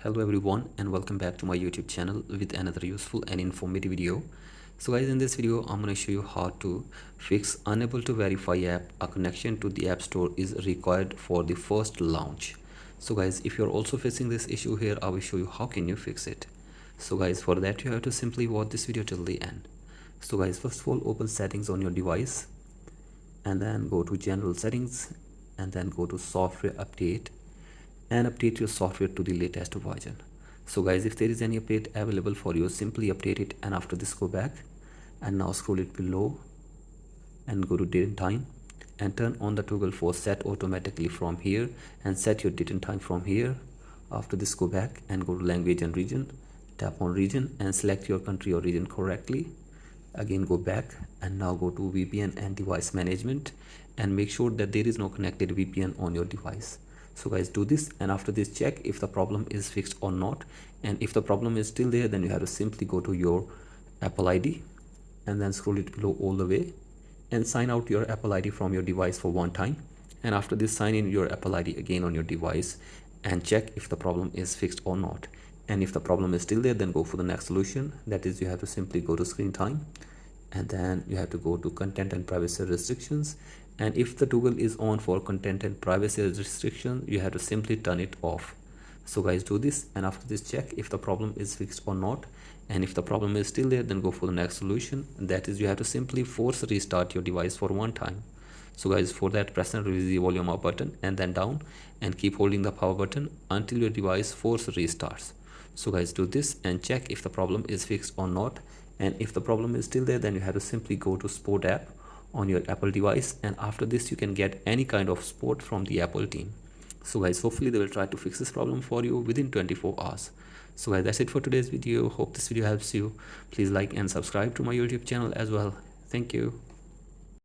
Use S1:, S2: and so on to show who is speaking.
S1: Hello everyone and welcome back to my YouTube channel with another useful and informative video. So guys, in this video I'm going to show you how to fix unable to verify app. A connection to the App Store is required for the first launch. So guys, if you're also facing this issue here, I will show you how can you fix it. So guys, for that you have to simply watch this video till the end. So guys, first of all, open settings on your device and then go to general settings and then go to software update and update your software to the latest version. So guys, if there is any update available for you, simply update it, and after this go back and now scroll it below and go to date and time and turn on the toggle for set automatically from here and set your date and time from here. After this go back and go to language and region, tap on region and select your country or region correctly. Again go back and now go to VPN and device management and make sure that there is no connected VPN on your device. So guys, do this, and after this check if the problem is fixed or not, and if the problem is still there, then you have to simply go to your Apple ID and then scroll it below all the way and sign out your Apple ID from your device for one time, and after this sign in your Apple ID again on your device and check if the problem is fixed or not. And if the problem is still there, then go for the next solution, that is you have to simply go to screen time and then you have to go to content and privacy restrictions, and if the toggle is on for content and privacy restriction, you have to simply turn it off. So guys, do this, and after this check if the problem is fixed or not, and if the problem is still there, then go for the next solution, that is you have to simply force restart your device for one time. So guys, for that press and release the volume up button and then down and keep holding the power button until your device force restarts. So guys, do this and check if the problem is fixed or not, and if the problem is still there, then you have to simply go to support app on your Apple device, and after this you can get any kind of support from the Apple team. So guys, hopefully they will try to fix this problem for you within 24 hours. So guys, that's it for today's video. Hope this video helps you. Please like and subscribe to my YouTube channel as well. Thank you.